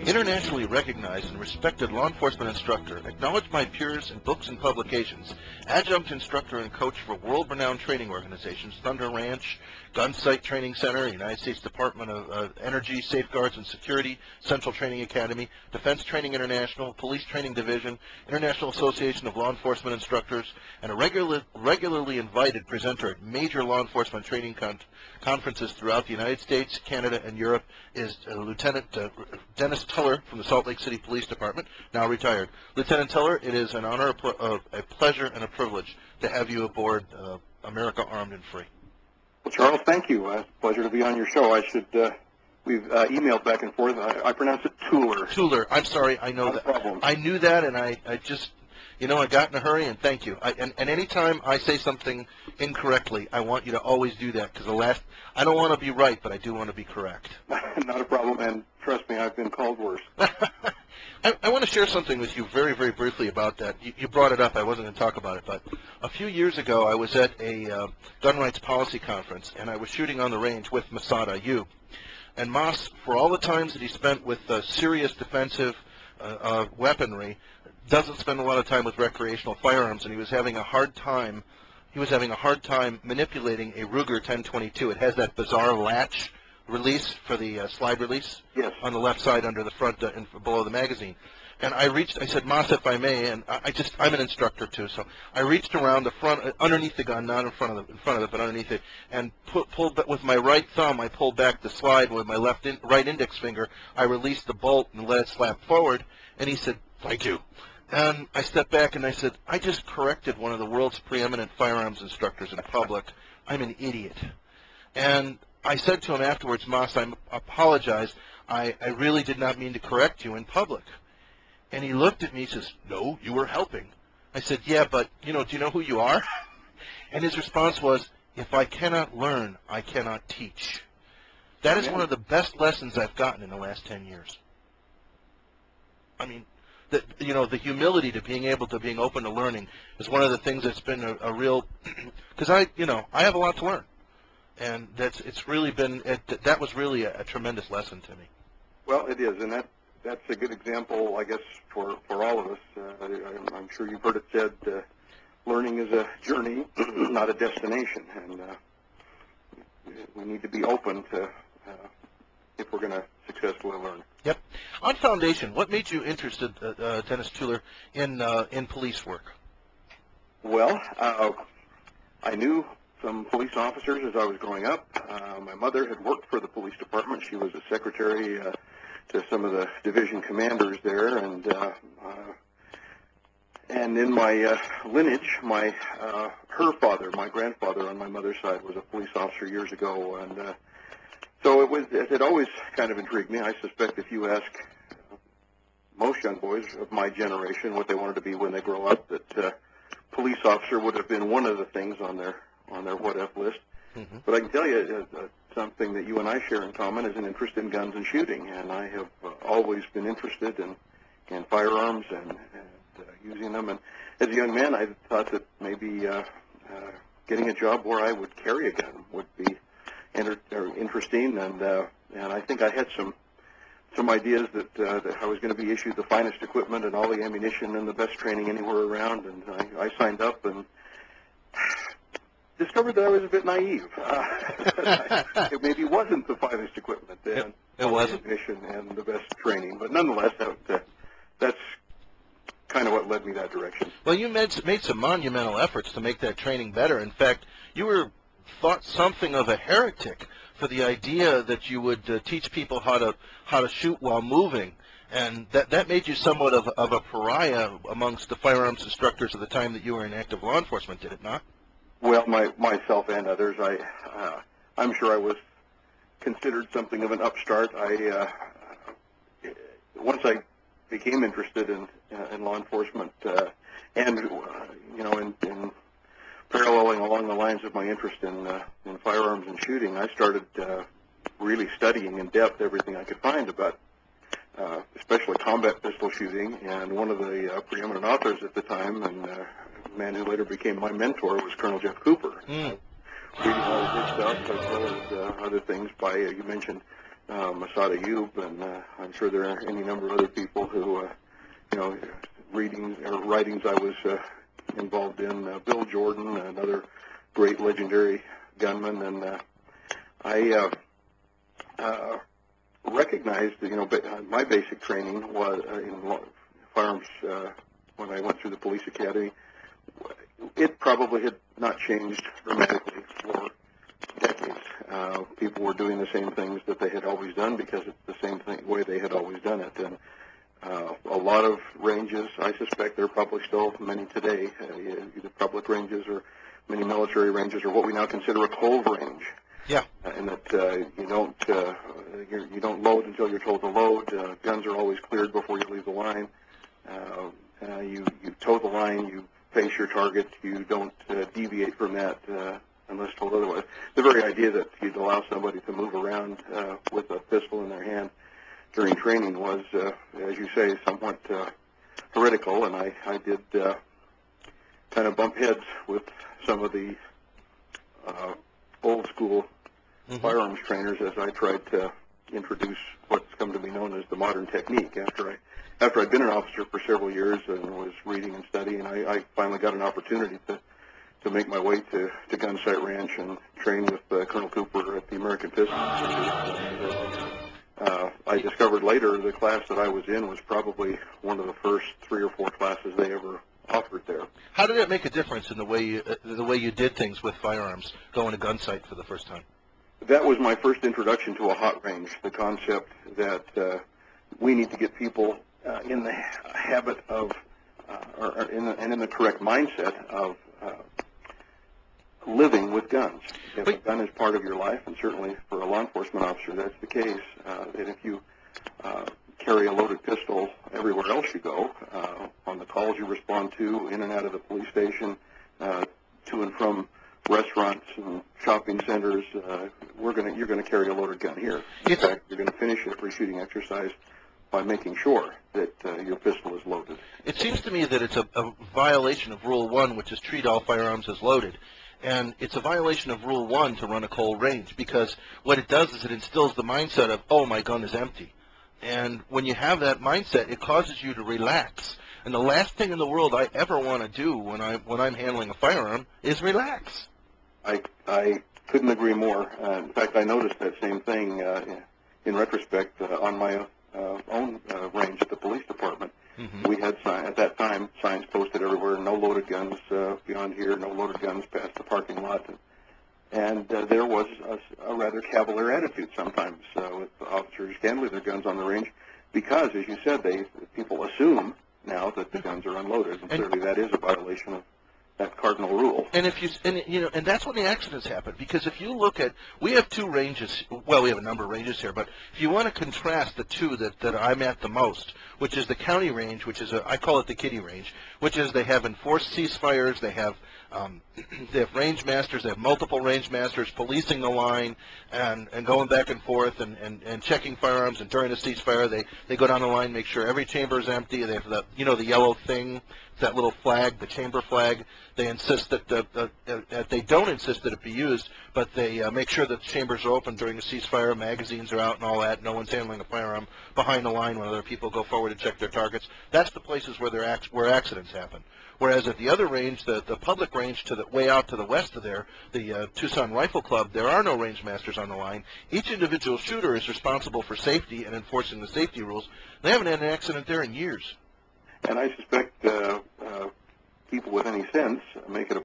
Internationally recognized and respected law enforcement instructor, acknowledged by peers in books and publications, adjunct instructor and coach for world-renowned training organizations, Thunder Ranch, Gun Sight Training Center, United States Department of Energy, Safeguards and Security, Central Training Academy, Defense Training International, Police Training Division, International Association of Law Enforcement Instructors, and a regularly invited presenter at major law enforcement training conferences throughout the United States, Canada, and Europe, is Lieutenant Dennis Tueller from the Salt Lake City Police Department, now retired. Lieutenant Tueller, it is an honor, a pleasure, and a privilege to have you aboard America Armed and Free. Well, Charles, thank you. It's a pleasure to be on your show. We've emailed back and forth. I pronounce it Tueller. Tueller. I'm sorry. I know Not that. a problem. I knew that, and I just, I got in a hurry, and thank you. And anytime I say something incorrectly, I want you to always do that, because I don't want to be right, but I do want to be correct. Not a problem, and trust me, I've been called worse. I want to share something with you very, very briefly about that. You brought it up. I wasn't going to talk about it, but a few years ago, I was at a gun rights policy conference, and I was shooting on the range with Masada Yu. And Mas, for all the times that he spent with serious defensive weaponry, doesn't spend a lot of time with recreational firearms, and he was having a hard time. He was having a hard time manipulating a Ruger 10/22. It has that bizarre latch release for the slide release. Yes. On the left side under the front and below the magazine. And I said, Mas, if I may, and I'm an instructor too, so I reached around the front, underneath the gun, not in front of it, but underneath it, and pulled with my right thumb, I pulled back the slide with my right index finger. I released the bolt and let it slap forward, and he said, thank you. And I stepped back and I said, I just corrected one of the world's preeminent firearms instructors in public. I'm an idiot. And I said to him afterwards, Mas, I apologize. I really did not mean to correct you in public. And he looked at me and says, no, you were helping. I said, yeah, but, do you know who you are? And his response was, if I cannot learn, I cannot teach. That is one of the best lessons I've gotten in the last 10 years. I mean, the humility to being open to learning is one of the things that's been a real, because I have a lot to learn. And that was really a tremendous lesson to me. Well, it is, and that's a good example, I guess, for all of us. I'm sure you've heard it said, learning is a journey, not a destination, and we need to be open to if we're going to successfully learn. Yep. On foundation, what made you interested, Dennis Tueller, in police work? Well, I knew some police officers as I was growing up. My mother had worked for the police department. She was a secretary to some of the division commanders there, and in my lineage, her father, my grandfather on my mother's side, was a police officer years ago, and so it had always kind of intrigued me. I suspect if you ask most young boys of my generation what they wanted to be when they grow up, that police officer would have been one of the things on their what-if list. Mm-hmm. But I can tell you something that you and I share in common is an interest in guns and shooting, and I have always been interested in firearms and using them. And as a young man, I thought that maybe getting a job where I would carry a gun would be interesting, and I think I had some ideas that I was going to be issued the finest equipment and all the ammunition and the best training anywhere around, and I signed up and discovered that I was a bit naive. It maybe wasn't the finest equipment and it wasn't ammunition and the best training, but nonetheless, that's kind of what led me that direction. Well, you made some monumental efforts to make that training better. In fact, you were thought something of a heretic for the idea that you would teach people how to shoot while moving, and that made you somewhat of a pariah amongst the firearms instructors at the time that you were in active law enforcement, did it not? Well, myself and others, I'm sure I was considered something of an upstart. Once I became interested in law enforcement, and in paralleling along the lines of my interest in firearms and shooting, I started really studying in depth everything I could find about, especially combat pistol shooting. And one of the preeminent authors at the time, and a man who later became my mentor, was Colonel Jeff Cooper. Reading all of his stuff, as well as other things by, you mentioned Masada Ayub, and I'm sure there are any number of other people who, reading or writings I was involved in. Bill Jordan, another great legendary gunman, and I recognized, my basic training was in firearms when I went through the police academy. It probably had not changed dramatically for decades. People were doing the same things that they had always done because it's the same way they had always done it. And a lot of ranges, I suspect there are probably still many today, either public ranges or many military ranges, or what we now consider a cold range. Yeah. And that you don't load until you're told to load. Guns are always cleared before you leave the line. You toe the line. You face your target. You don't deviate from that unless told otherwise. The very idea that you'd allow somebody to move around with a pistol in their hand during training was, as you say, somewhat heretical, and I did kind of bump heads with some of the old school firearms trainers as I tried to introduce what's come to be known as the modern technique. After I'd been an officer for several years and was reading and studying, I finally got an opportunity to make my way to Gunsight Ranch and train with Colonel Cooper at the American Pistol Institute. I discovered later the class that I was in was probably one of the first 3 or 4 classes they ever offered there. How did it make a difference in the way you did things with firearms, going to Gunsight for the first time? That was my first introduction to a hot range, the concept that we need to get people in the habit of, and in the correct mindset of living with guns. If a gun is part of your life, and certainly for a law enforcement officer that's the case, that if you carry a loaded pistol everywhere else you go, on the calls you respond to, in and out of the police station, to and from restaurants and shopping centers, you're going to carry a loaded gun here. In fact, you're going to finish every shooting exercise by making sure that your pistol is loaded. It seems to me that it's a violation of Rule 1, which is treat all firearms as loaded. And it's a violation of Rule 1 to run a cold range, because what it does is it instills the mindset of, oh, my gun is empty. And when you have that mindset, it causes you to relax. And the last thing in the world I ever want to do when I'm handling a firearm is relax. I couldn't agree more. In fact, I noticed that same thing in retrospect on my own range at the police department. We had, at that time, signs posted everywhere, no loaded guns beyond here, no loaded guns past the parking lot. And there was a rather cavalier attitude sometimes with officers handling their guns on the range because, as you said, people assume now that the guns are unloaded, and clearly that is a violation of that cardinal rule. And and that's when the accidents happen, because if you look at, we have 2 ranges, well, we have a number of ranges here, but if you want to contrast the 2 that I'm at the most, which is the county range, which is I call it the kiddie range, which is they have enforced ceasefires, they have range masters, they have multiple range masters policing the line and going back and forth and checking firearms, and during the ceasefire they go down the line, make sure every chamber is empty. They have the the yellow thing, that little flag, the chamber flag. They insist that they don't insist that it be used, but they make sure that the chambers are open during the ceasefire, magazines are out and all that. No one's handling a firearm behind the line when other people go forward and check their targets. That's the places where where accidents happen. Whereas at the other range, the public range way out to the west of there, the Tucson Rifle Club, there are no range masters on the line. Each individual shooter is responsible for safety and enforcing the safety rules. They haven't had an accident there in years. And I suspect people with any sense make it a